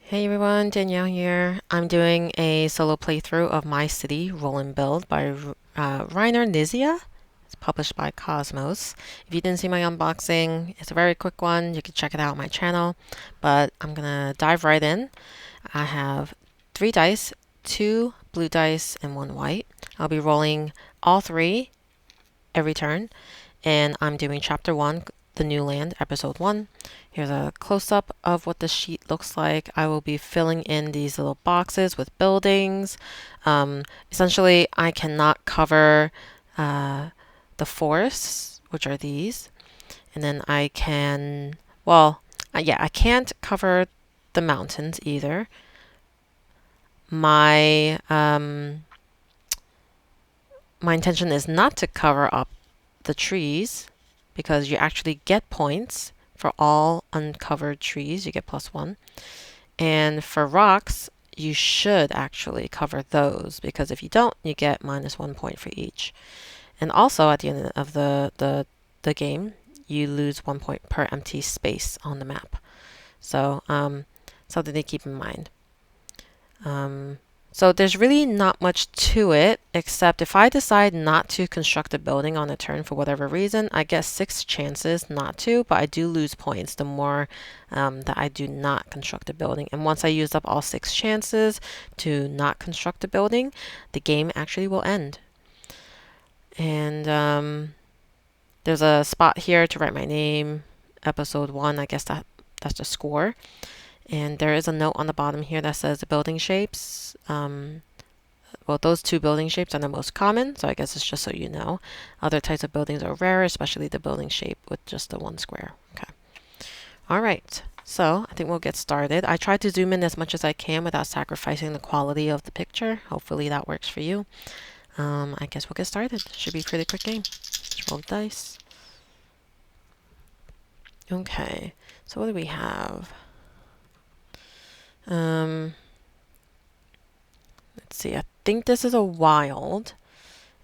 Hey everyone, Danielle here. I'm doing a solo playthrough of My City Roll and Build by Rainer Nizia. It's published by Cosmos. If you didn't see my unboxing, it's a very quick one. You can check it out on my channel. But I'm gonna dive right in. I have 3 dice, 2 blue dice, and 1 white. I'll be rolling all 3 every turn, and I'm doing Chapter 1, The New Land, Episode 1. Here's a close-up of what the sheet looks like. I will be filling in these little boxes with buildings. Essentially, I cannot cover the forests, which are these. And then I can, well, yeah, I can't cover the mountains either. My intention is not to cover up the trees because you actually get points for all uncovered trees. You get +1. And for rocks, you should actually cover those because if you don't, you get -1 point for each. And also at the end of the game, you lose 1 point per empty space on the map. So something to keep in mind. So there's really not much to it, except if I decide not to construct a building on a turn for whatever reason, I get 6 chances not to, but I do lose points the more that I do not construct a building. And once I use up all 6 chances to not construct a building, the game actually will end. And there's a spot here to write my name, episode 1, I guess that's the score. And there is a note on the bottom here that says the building shapes. Well, those 2 building shapes are the most common, so I guess it's just so you know. Other types of buildings are rare, especially the building shape with just the 1 square. Okay. All right. So I think we'll get started. I tried to zoom in as much as I can without sacrificing the quality of the picture. Hopefully that works for you. I guess we'll get started. Should be a pretty quick game. Let's roll the dice. Okay. So what do we have? Let's see, I think this is a wild,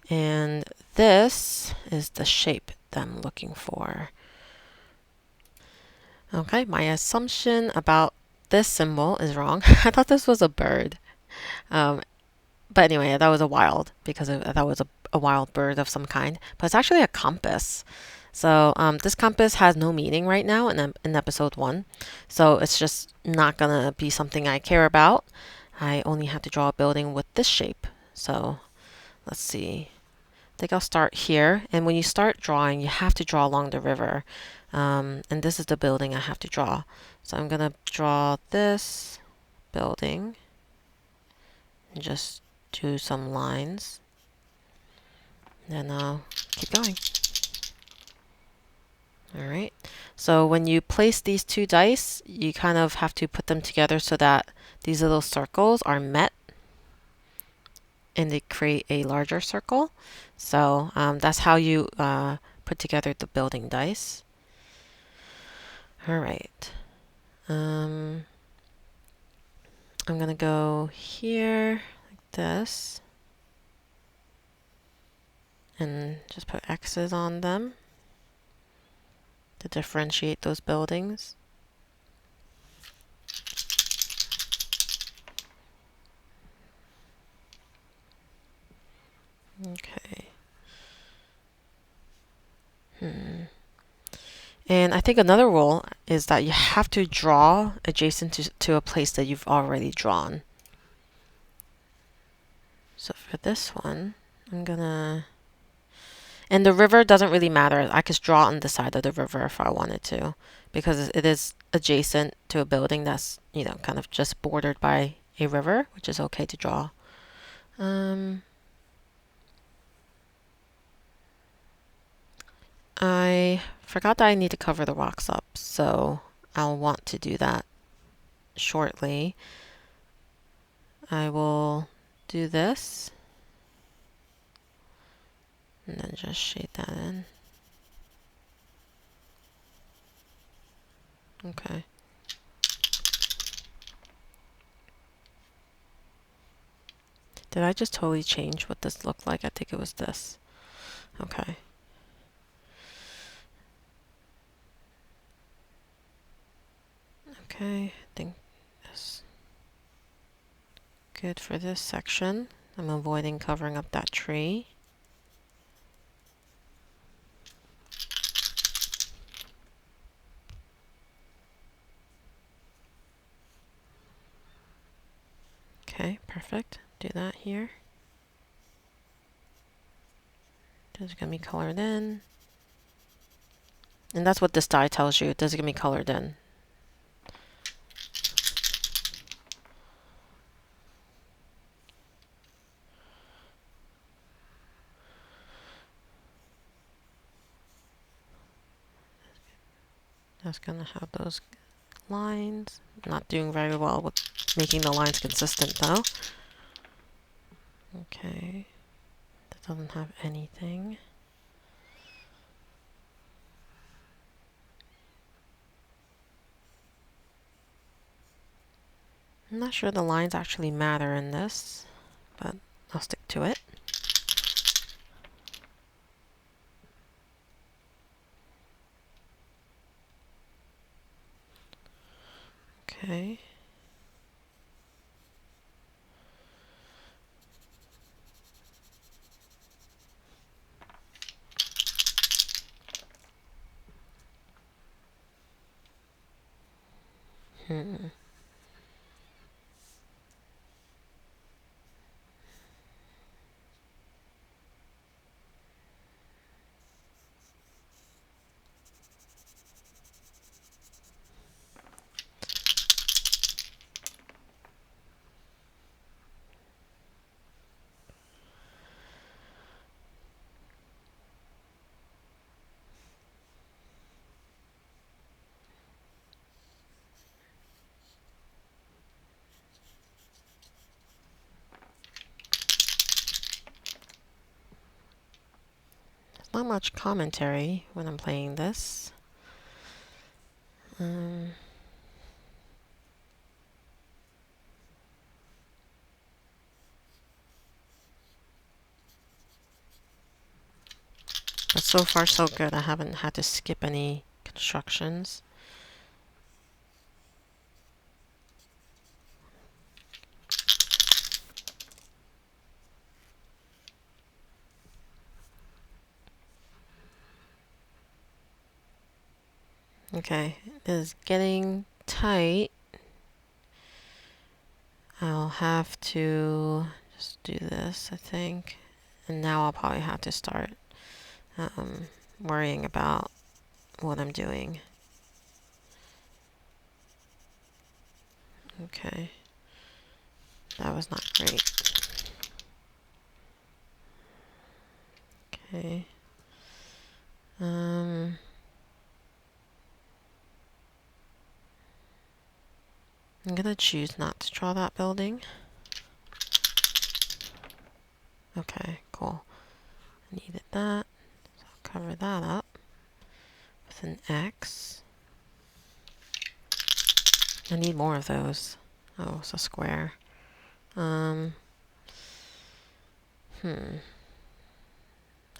and this is the shape that I'm looking for. Okay, my assumption about this symbol is wrong. I thought this was a bird. But anyway, that was a wild because that was a wild bird of some kind. But it's actually a compass. So this compass has no meaning right now in episode 1. So it's just not gonna be something I care about. I only have to draw a building with this shape. So let's see. I think I'll start here. And when you start drawing, you have to draw along the river. And this is the building I have to draw. So I'm gonna draw this building and just do some lines. Then I'll keep going. All right. So when you place these 2 dice, you kind of have to put them together so that these little circles are met and they create a larger circle. So that's how you put together the building dice. All right. I'm going to go here like this and just put X's on them to differentiate those buildings. Okay. And I think another rule is that you have to draw adjacent to a place that you've already drawn. So for this one, I'm gonna... And the river doesn't really matter. I could draw on the side of the river if I wanted to, because it is adjacent to a building that's, kind of just bordered by a river, which is okay to draw. I forgot that I need to cover the rocks up, so I'll want to do that shortly. I will do this and then just shade that in. Okay. Did I just totally change what this looked like? I think it was this. Okay. Okay, I think this. good for this section. I'm avoiding covering up that tree. Okay, perfect. Do that here. It's going to be colored in. And that's what this die tells you. It does going to be colored in. That's going to have those lines. Not doing very well with making the lines consistent though. Okay. That doesn't have anything. I'm not sure the lines actually matter in this, but I'll stick to it. Okay. Not much commentary when I'm playing this. But so far so good. I haven't had to skip any constructions. Okay, it is getting tight. I'll have to just do this, I think. And now I'll probably have to start worrying about what I'm doing. Okay. That was not great. Okay. I'm gonna choose not to draw that building. Okay, cool. I needed that. So I'll cover that up with an X. I need more of those. Oh, it's a square. I'm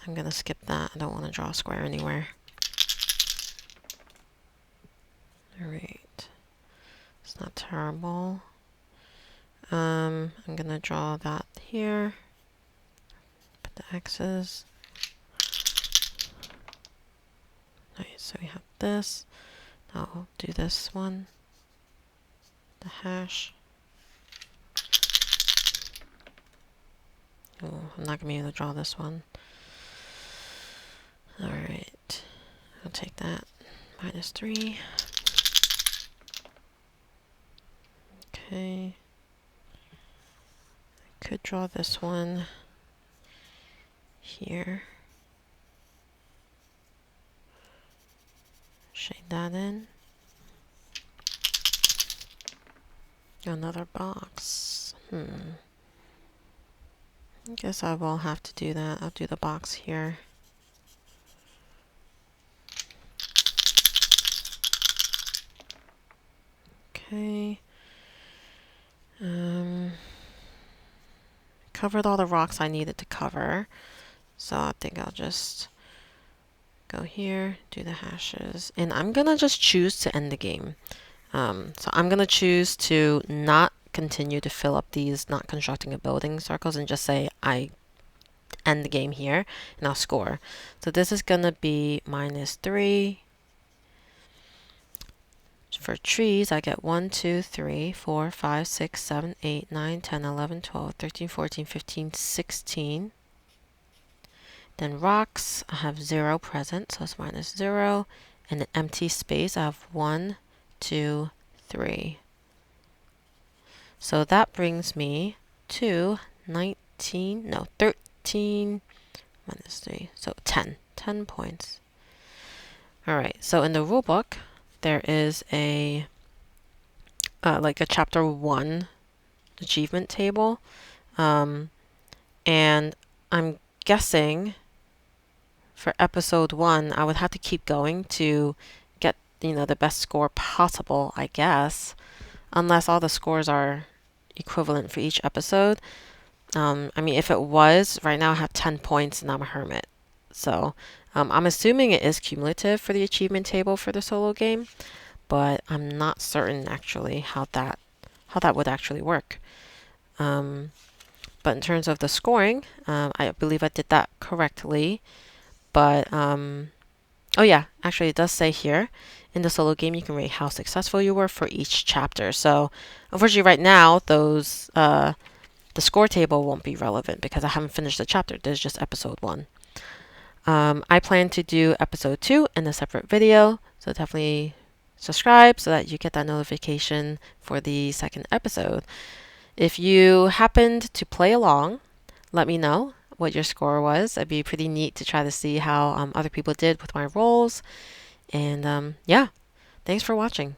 gonna skip that. I don't want to draw a square anywhere. Alright. It's not terrible. I'm gonna draw that here. Put the X's. Nice, so we have this. Now I'll do this one. The hash. Oh, I'm not gonna be able to draw this one. Alright. I'll take that. -3. Okay. I could draw this one here. Shade that in. Another box. I guess I will have to do that. I'll do the box here. Okay. Covered all the rocks I needed to cover. So I think I'll just go here, do the hashes, and I'm gonna just choose to end the game. So I'm gonna choose to not continue to fill up these not constructing a building circles and just say I end the game here and I'll score. So this is gonna be -3. For trees, I get 1, 2, 3, 4, 5, 6, 7, 8, 9, 10, 11, 12, 13, 14, 15, 16. Then rocks, I have 0 present, so it's -0. And an empty space, I have 1, 2, 3. So that brings me to 13 -3, so 10 points. Alright, so in the rule book, there is a like a chapter 1 achievement table, and I'm guessing for episode 1 I would have to keep going to get the best score possible, I guess, unless all the scores are equivalent for each episode. I mean, if it was, right now I have 10 points and I'm a hermit, so I'm assuming it is cumulative for the achievement table for the solo game, but I'm not certain actually how that would actually work. But in terms of the scoring, I believe I did that correctly. But oh yeah, actually it does say here in the solo game you can rate how successful you were for each chapter. So unfortunately right now those the score table won't be relevant because I haven't finished the chapter. This is just episode 1. I plan to do episode 2 in a separate video, so definitely subscribe so that you get that notification for the second episode. If you happened to play along, let me know what your score was. It'd be pretty neat to try to see how other people did with my roles. And yeah, thanks for watching.